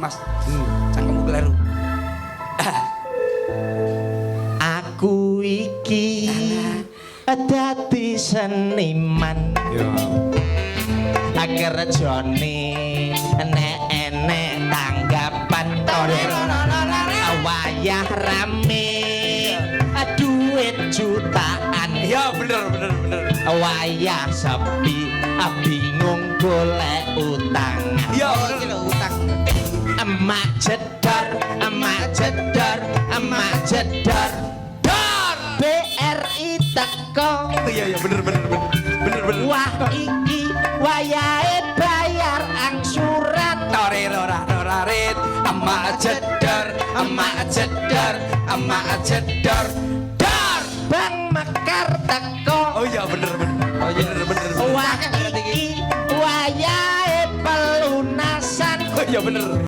Mas. Cangkemmu kleru. Aku iki dadi seniman. Ya. Kerjane nek enek tanggapan wayah rame duit jutaan. Ya bener. Wayah sepi bingung golek utang. Ya bener utang. Emak jedor dor BRI teko. Iya bener. Wah iki wayahe bayar angsuran. Torarit, emak jedor, dar. Bang mekar teko. Oh iya bener. Wah iki wayahe pelunasan. Oh iya bener.